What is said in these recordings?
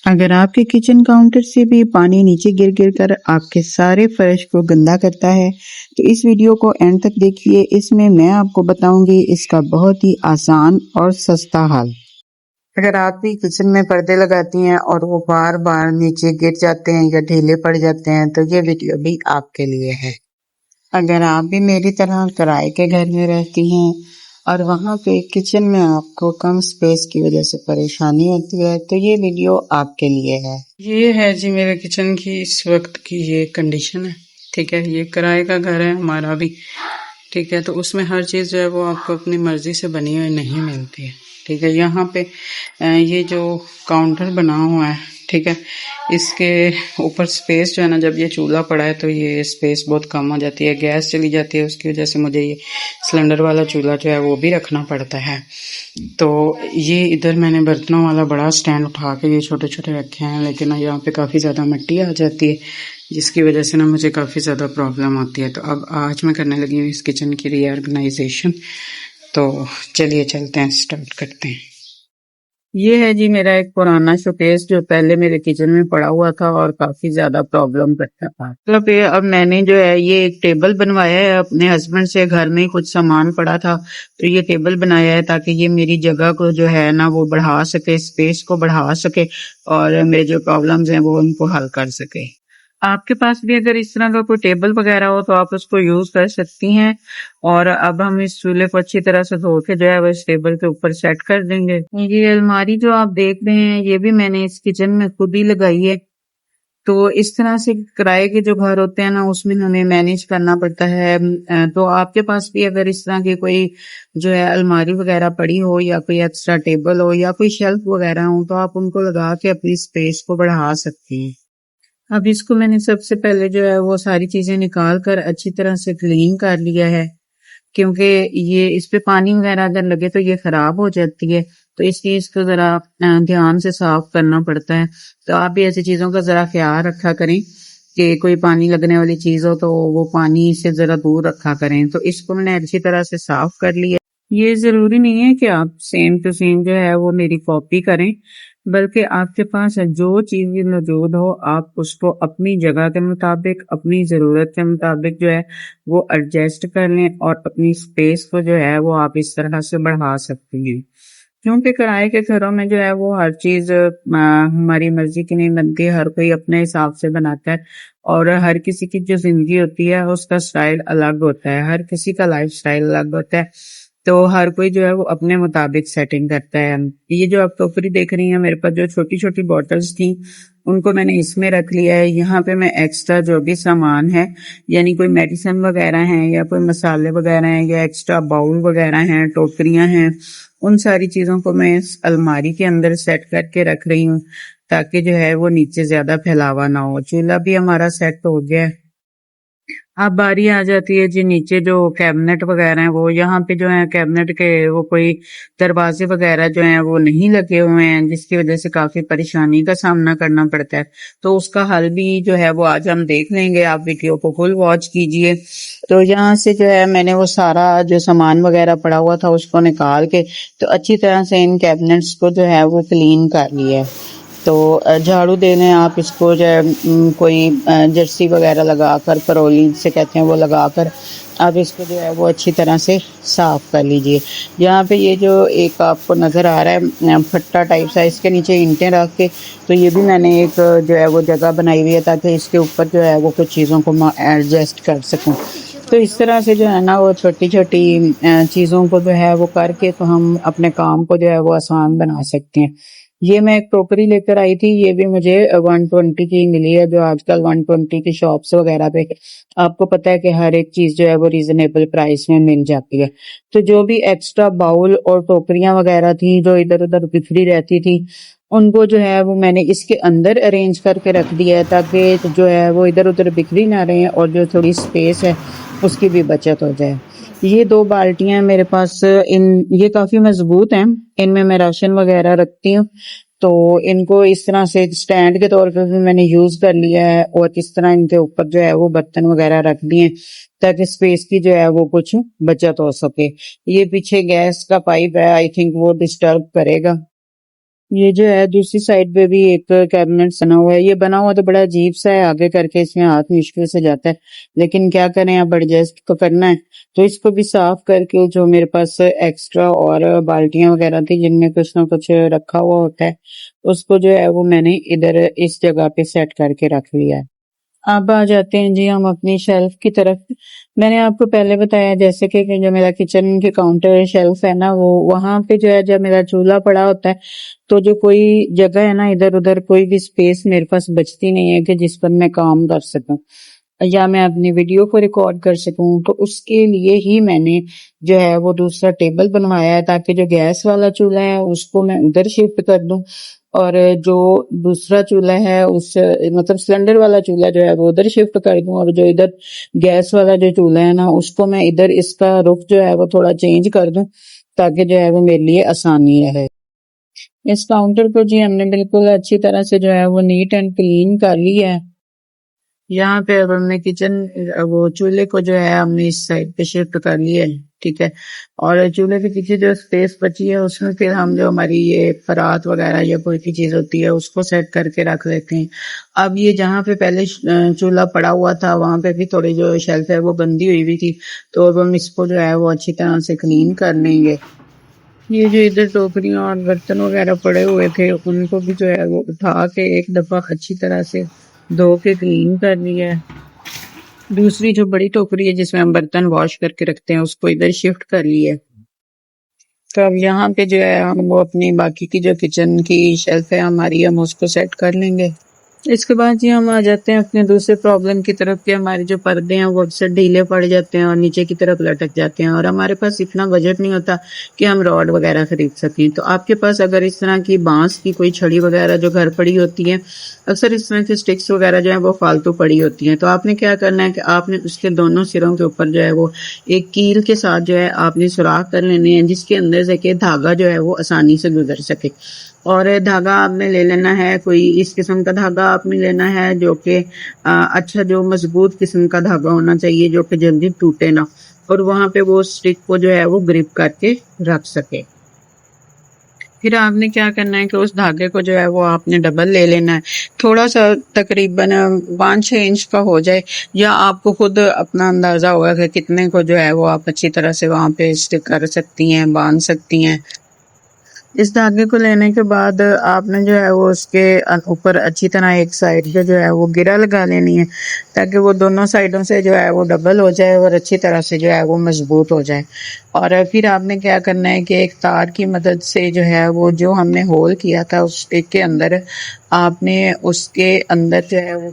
अगर आपके kitchen counter से भी पानी नीचे गिर गिर कर आपके सारे फर्श को गंदा करता है तो इस वीडियो को एंड तक देखिए। इसमें मैं आपको बताऊंगी इसका बहुत ही आसान और सस्ता हल। अगर आप भी किचन में पर्दे लगाती हैं और वो बार बार नीचे गिर जाते हैं या ढीले पड़ जाते हैं तो ये वीडियो भी आपके लिए है। अगर आप भी मेरी तरह किराए के घर में रहती हैं और वहाँ पे किचन में आपको कम स्पेस की वजह से परेशानी होती है तो ये वीडियो आपके लिए है। ये है जी मेरे किचन की इस वक्त की ये कंडीशन है। ठीक है, ये किराए का घर है हमारा भी। ठीक है, तो उसमें हर चीज़ जो है वो आपको अपनी मर्जी से बनी हुई नहीं मिलती है। ठीक है, यहाँ पे ये जो काउंटर बना हुआ है, ठीक है, इसके ऊपर स्पेस जो है ना, जब ये चूल्हा पड़ा है तो ये स्पेस बहुत कम हो जाती है, गैस चली जाती है, उसकी वजह से मुझे ये सिलेंडर वाला चूल्हा जो है वो भी रखना पड़ता है। तो ये इधर मैंने बर्तनों वाला बड़ा स्टैंड उठा के ये छोटे छोटे रखे हैं, लेकिन यहाँ पे काफ़ी ज़्यादा मिट्टी आ जाती है जिसकी वजह से ना मुझे काफ़ी ज़्यादा प्रॉब्लम होती है। तो अब आज मैं करने लगी हूँ इस किचन की रीऑर्गेनाइजेशन। तो चलिए चलते हैं, स्टार्ट करते हैं। ये है जी मेरा एक पुराना शोकेस जो पहले मेरे किचन में पड़ा हुआ था और काफी ज्यादा प्रॉब्लम करता था। मतलब ये अब मैंने जो है ये एक टेबल बनवाया है अपने हस्बैंड से, घर में कुछ सामान पड़ा था तो ये टेबल बनाया है ताकि ये मेरी जगह को जो है ना वो बढ़ा सके, स्पेस को बढ़ा सके और मेरे जो प्रॉब्लम्स हैं वो उनको हल कर सके। आपके पास भी अगर इस तरह का कोई टेबल वगैरह हो तो आप उसको यूज कर सकती हैं। और अब हम इस चूल्हे को अच्छी तरह से धो के जो है वो इस टेबल के ऊपर सेट कर देंगे। ये अलमारी जो आप देख रहे हैं ये भी मैंने इस किचन में खुद ही लगाई है। तो इस तरह से किराए के जो घर होते हैं ना उसमें हमें मैनेज करना पड़ता है। तो आपके पास भी अगर इस तरह की कोई जो है अलमारी वगैरह पड़ी हो या कोई एक्स्ट्रा टेबल हो या कोई शेल्फ वगैरह हो तो आप उनको लगा के अपनी स्पेस को बढ़ा सकती हैं। अब इसको मैंने सबसे पहले जो है वो सारी चीजें निकाल कर अच्छी तरह से क्लीन कर लिया है, क्योंकि ये इस पे पानी वगैरह अगर लगे तो ये खराब हो जाती है। तो इसलिए इसको जरा ध्यान से साफ करना पड़ता है। तो आप भी ऐसी चीजों का जरा ख्याल रखा करें कि कोई पानी लगने वाली चीज हो तो वो पानी से जरा दूर रखा करें। तो इसको मैंने अच्छी तरह से साफ कर लिया। ये जरूरी नहीं है कि आप सेम टू सेम जो है वो मेरी कॉपी करें, बल्कि आपके पास जो चीज भी मौजूद हो आप उसको अपनी जगह के मुताबिक, अपनी जरूरत के मुताबिक जो है वो एडजस्ट कर लें और अपनी स्पेस को जो है वो आप इस तरह से बढ़ा सकती हैं। क्योंकि किराए के घरों में जो है वो हर चीज हमारी मर्जी की नहीं बनती, हर कोई अपने हिसाब से बनाता है और हर किसी की जो जिंदगी होती है उसका स्टाइल अलग होता है, हर किसी का लाइफ स्टाइल अलग होता है। तो हर कोई जो है वो अपने मुताबिक सेटिंग करता है। ये जो आप टोकरी देख रही हैं मेरे पास जो छोटी छोटी बॉटल्स थी उनको मैंने इसमें रख लिया है। यहाँ पे मैं एक्स्ट्रा जो भी सामान है यानी कोई मेडिसिन वगैरह हैं या कोई मसाले वगैरह हैं या एक्स्ट्रा बाउल वगैरह हैं, टोकरियां हैं, उन सारी चीजों को मैं इस अलमारी के अंदर सेट करके रख रही हूँ ताकि जो है वो नीचे ज्यादा फैलावा ना हो। चूल्हा भी हमारा सेट हो गया है। अब बारी आ जाती है जी नीचे जो कैबिनेट वगैरह हैं, वो यहाँ पे जो है कैबिनेट के वो कोई दरवाजे वगैरह जो हैं वो नहीं लगे हुए हैं जिसकी वजह से काफी परेशानी का सामना करना पड़ता है। तो उसका हल भी जो है वो आज हम देख लेंगे, आप वीडियो को फुल वॉच कीजिए। तो यहाँ से जो है मैंने वो सारा जो सामान वगैरह पड़ा हुआ था उसको निकाल के तो अच्छी तरह से इन कैबिनेट्स को जो है वो क्लीन कर लिया है। तो झाड़ू दे लें आप इसको, जो है कोई जर्सी वगैरह लगाकर, परोली से कहते हैं, वो लगाकर आप इसको जो है वो अच्छी तरह से साफ कर लीजिए। यहाँ पे ये जो एक आपको नज़र आ रहा है फट्टा टाइप सा, इसके नीचे ईंटें रख के तो ये भी मैंने एक जो है वो जगह बनाई हुई है ताकि इसके ऊपर जो है वो कुछ चीज़ों को मैं एडजस्ट कर सकूँ। तो इस तरह से जो है ना वो छोटी छोटी चीज़ों को जो है वो करके तो हम अपने काम को जो है वो आसान बना सकते हैं। ये मैं एक टोकरी लेकर आई थी, ये भी मुझे 120 की मिली है, जो आजकल 120 की शॉप्स वगैरह पे आपको पता है कि हर एक चीज जो है वो रीजनेबल प्राइस में मिल जाती है। तो जो भी एक्स्ट्रा बाउल और टोकरियां वगैरह थी जो इधर उधर बिखरी रहती थी उनको जो है वो मैंने इसके अंदर अरेंज करके रख दिया है ताकि जो है वो इधर उधर बिखरी ना रहे और जो थोड़ी स्पेस है उसकी भी बचत हो जाए। ये 2 बाल्टियां मेरे पास, ये काफी मजबूत हैं, इनमें मैं राशन वगैरह रखती हूँ। तो इनको इस तरह से स्टैंड के तौर पे भी मैंने यूज कर लिया है और इस तरह इनके ऊपर जो है वो बर्तन वगैरह रख दिए ताकि स्पेस की जो है वो कुछ बचत हो सके। ये पीछे गैस का पाइप है, आई थिंक वो डिस्टर्ब करेगा। ये जो है दूसरी साइड पे भी एक कैबिनेट बना हुआ है। ये बना हुआ तो बड़ा अजीब सा है, आगे करके इसमें हाथ मुश्किल से जाता है, लेकिन क्या करें, अब एडजस्ट तो करना है। तो इसको भी साफ करके, जो मेरे पास एक्स्ट्रा और बाल्टियां वगैरह थी जिनमें कुछ ना कुछ रखा हुआ होता है, उसको जो है वो मैंने इधर इस जगह पे सेट करके रख लिया है। अब आ जाते हैं जी हम अपनी शेल्फ की तरफ। मैंने आपको पहले बताया जैसे कि जो मेरा किचन के काउंटर शेल्फ है ना, वो वहां पे जो है जब मेरा चूल्हा पड़ा होता है तो जो कोई जगह है ना, इधर उधर कोई भी स्पेस मेरे पास बचती नहीं है कि जिस पर मैं काम कर सकूं या मैं अपनी वीडियो को रिकॉर्ड कर सकूं। तो उसके लिए ही मैंने जो है वो दूसरा टेबल बनवाया है, ताकि जो गैस वाला चूल्हा है उसको मैं उधर शिफ्ट कर दूं और जो दूसरा चूल्हा है उस मतलब सिलेंडर वाला चूल्हा जो है वो उधर शिफ्ट कर दूं, और जो इधर गैस वाला जो चूल्हा है ना उसको मैं इधर इसका रुख जो है वो थोड़ा चेंज कर दूं, ताकि जो है वो मेरे लिए आसानी रहे। इस काउंटर को जी हमने बिल्कुल अच्छी तरह से जो है वो नीट एंड क्लीन कर लिया है। यहाँ पे अब हमने किचन वो चूल्हे को जो है हमने इस साइड पे शिफ्ट कर लिया है, ठीक है। और चूल्हे के पीछे जो स्पेस बची है उसमें फिर हम जो हमारी ये परात वगैरह या कोई भी चीज होती है उसको सेट करके रख लेते हैं। अब ये जहाँ पे पहले चूल्हा पड़ा हुआ था वहां पे भी थोड़ी जो शेल्फ है वो गंदी हुई हुई थी, तो अब हम इसको जो है वो अच्छी तरह से क्लीन कर लेंगे। ये जो इधर टोकरियां और बर्तन वगैरह पड़े हुए थे उनको भी जो है वो उठा के एक दफा अच्छी तरह से धो के क्लीन कर लिया है। दूसरी जो बड़ी टोकरी है जिसमें हम बर्तन वॉश करके रखते हैं उसको इधर शिफ्ट कर लिया है। तो अब यहाँ पे जो है हम वो अपनी बाकी की जो किचन की शेल्फ है हमारी, हम उसको सेट कर लेंगे। इसके बाद जी हम आ जाते हैं अपने दूसरे प्रॉब्लम की तरफ कि हमारे जो पर्दे हैं वो अक्सर ढीले पड़ जाते हैं और नीचे की तरफ लटक जाते हैं, और हमारे पास इतना बजट नहीं होता कि हम रॉड वगैरह खरीद सकें। तो आपके पास अगर इस तरह की बांस की कोई छड़ी वगैरह जो घर पड़ी होती है, अक्सर इस तरह की स्टिक्स वगैरह जो है वो फालतू पड़ी होती हैं, तो आपने क्या करना है कि आपने उसके दोनों सिरों के ऊपर जो है वो एक कील के साथ जो है आपने सुराख कर लेने हैं, जिसके अंदर से कि धागा जो है वो आसानी से गुजर सके। और धागा आपने ले लेना है, कोई इस किस्म का धागा आपने लेना है जो कि अच्छा जो मजबूत किस्म का धागा होना चाहिए, जो कि जल्दी टूटे ना, और वहां पे वो स्टिक को जो है वो ग्रिप करके रख सके। फिर आपने क्या करना है कि उस धागे को जो है वो आपने डबल ले लेना है, थोड़ा सा तकरीबन 5-6 इंच का हो जाए, या आपको खुद अपना अंदाजा होगा कि कितने को जो है वो आप अच्छी तरह से वहां पे स्टिक कर सकती हैं, बांध सकती हैं। इस धागे को लेने के बाद आपने जो है वो उसके ऊपर अच्छी तरह एक साइड पे जो है वो गिरा लगा लेनी है, ताकि वो दोनों साइडों से जो है वो डबल हो जाए और अच्छी तरह से जो है वो मजबूत हो जाए। और फिर आपने क्या करना है कि एक तार की मदद से जो है वो जो हमने होल किया था उस स्टिक के अंदर, आपने उसके अंदर जो है वो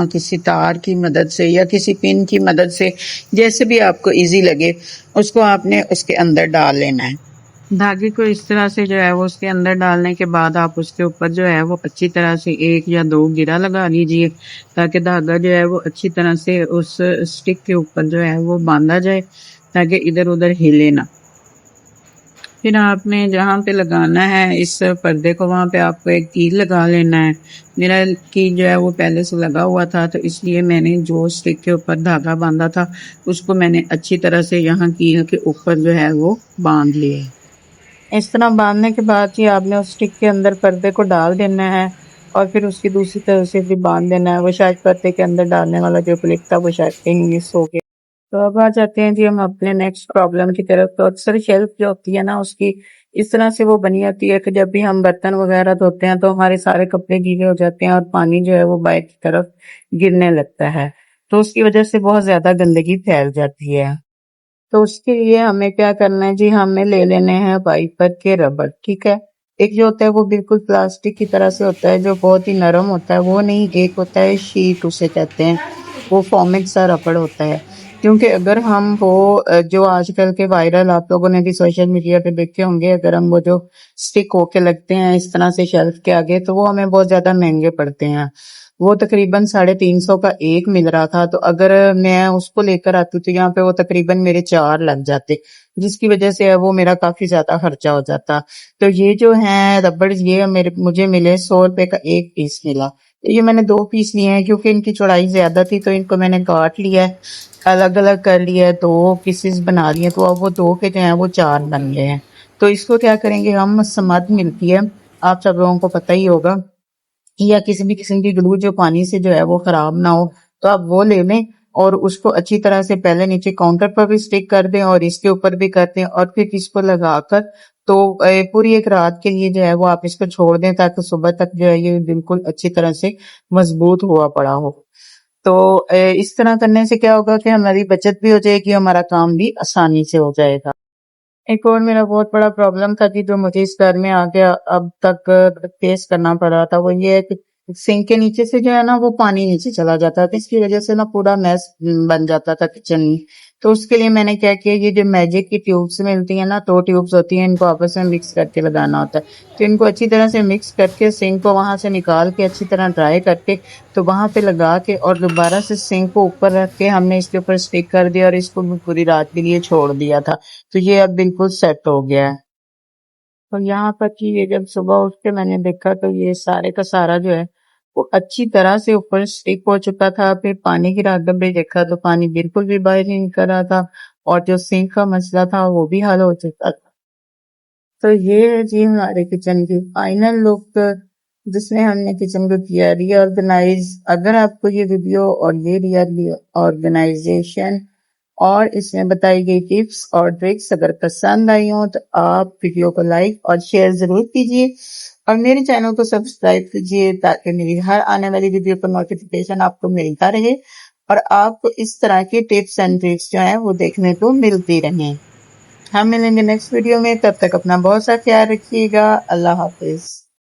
किसी तार की मदद से या किसी पिन की मदद से, जैसे भी आपको इजी लगे, उसको आपने उसके अंदर डाल लेना है। धागे को इस तरह से जो है वो उसके अंदर डालने के बाद आप उसके ऊपर जो है वो अच्छी तरह से 1 या 2 गिरा लगा लीजिए, ताकि धागा जो है वो अच्छी तरह से उस स्टिक के ऊपर जो है वो बांधा जाए, ताकि इधर उधर हिले ना। फिर आपने जहाँ पे लगाना है इस पर्दे को वहाँ पे आपको एक कील लगा लेना है। मेरा कील जो है वो पहले से लगा हुआ था, तो इसलिए मैंने जो स्टिक के ऊपर धागा बांधा था उसको मैंने अच्छी तरह से यहाँ कील के ऊपर जो है वो बांध लिया है। इस तरह बांधने के बाद ही आपने उस स्टिक के अंदर पर्दे को डाल देना है, और फिर उसकी दूसरी तरफ से भी बांध देना है। वो शायद पर्दे के अंदर डालने वाला जो क्लिप था वो शायद कहीं मिस हो गया। तो अब आ जाते हैं जी हम अपने नेक्स्ट प्रॉब्लम की तरफ। तो अक्सर शेल्फ जो होती है ना उसकी इस तरह से वो बनी होती है कि जब भी हम बर्तन वगैरह धोते हैं तो हमारे सारे कपड़े गीले हो जाते हैं और पानी जो है वो बाहर की तरफ गिरने लगता है, तो उसकी वजह से बहुत ज्यादा गंदगी फैल जाती है। तो उसके लिए हमें क्या करना है जी, हमें ले लेने हैं वाइपर के रबड़, ठीक है। एक जो होता है वो बिल्कुल प्लास्टिक की तरह से होता है, जो बहुत ही नरम होता है, वो नहीं, एक होता है शीट उसे कहते हैं, वो फॉर्मिक सा रबड़ होता है। क्योंकि अगर हम वो जो आजकल के वायरल, आप लोगों ने भी सोशल मीडिया पे देखे होंगे, अगर हम वो जो स्टिक होके लगते हैं इस तरह से शेल्फ के आगे, तो वो हमें बहुत ज्यादा महंगे पड़ते हैं। वो तकरीबन 350 का एक मिल रहा था, तो अगर मैं उसको लेकर आती तो यहाँ पे वो तकरीबन मेरे 4 लग जाते, जिसकी वजह से वो मेरा काफी ज्यादा खर्चा हो जाता। तो ये जो है रबड़, ये मुझे मिले 100 रुपए का एक पीस मिला। तो ये मैंने 2 पीस लिए हैं क्योंकि इनकी चौड़ाई ज्यादा थी, तो इनको मैंने काट लिया है, अलग अलग कर लिया है, 2 पीसेस बना लिए, तो अब वो 2 के जो है वो 4 बन गए हैं। तो इसको क्या करेंगे हम, समद मिलती है आप सब लोगों को पता ही होगा, या किसी भी किस्म की ग्लू जो पानी से जो है वो खराब ना हो, तो आप वो ले लें और उसको अच्छी तरह से पहले नीचे काउंटर पर भी स्टिक कर दें और इसके ऊपर भी कर दें और फिर इसको लगाकर तो पूरी एक रात के लिए जो है वो आप इसको छोड़ दें ताकि सुबह तक जो है ये बिल्कुल अच्छी तरह से मजबूत हुआ पड़ा हो। तो इस तरह करने से क्या होगा कि हमारी बचत भी हो जाएगी, हमारा काम भी आसानी से हो जाएगा। एक और मेरा बहुत बड़ा प्रॉब्लम था कि जो मुझे इस घर में आके अब तक फेस करना पड़ रहा था, वो ये है कि सिंक के नीचे से जो है ना वो पानी नीचे चला जाता था, इसकी वजह से ना पूरा मैस बन जाता था किचन में। तो उसके लिए मैंने क्या किया, ये जो मैजिक की ट्यूब्स मिलती है ना, 2 ट्यूब्स होती हैं, इनको आपस में मिक्स करके लगाना होता है। तो इनको अच्छी तरह से मिक्स करके सिंक को वहां से निकाल के अच्छी तरह ड्राई करके तो वहां पे लगा के और दोबारा से सिंक को ऊपर रख के हमने इसके ऊपर स्टिक कर दिया और इसको भी पूरी रात के लिए छोड़ दिया था। तो ये अब बिल्कुल सेट हो गया है। तो यहाँ तक कि ये जब सुबह उठ के मैंने देखा तो ये सारे का सारा जो है वो अच्छी तरह से ऊपर स्टिक हो चुका था। फिर पानी की रात भी देखा तो पानी बिल्कुल भी बाहर नहीं निकल रहा था और जो सिंक का मसला था वो भी हल हो चुका था। तो ये है जी हमारे किचन की फाइनल लुक, जिसमें हमने किचन को किया रीऑर्गेनाइज। अगर आपको ये वीडियो और ये रीऑर्गेनाइजेशन और इसमें बताई गई टिप्स और ट्रिक्स अगर पसंद आई हो तो आप वीडियो को लाइक और शेयर जरूर कीजिए और मेरे चैनल को सब्सक्राइब कीजिए ताकि मेरी हर आने वाली वीडियो का नोटिफिकेशन आपको मिलता रहे और आपको इस तरह के टिप्स एंड ट्रिक्स जो है वो देखने को मिलती रहें। हम मिलेंगे नेक्स्ट वीडियो में, तब तक अपना बहुत सा ख्याल रखिएगा। अल्लाह हाफिज।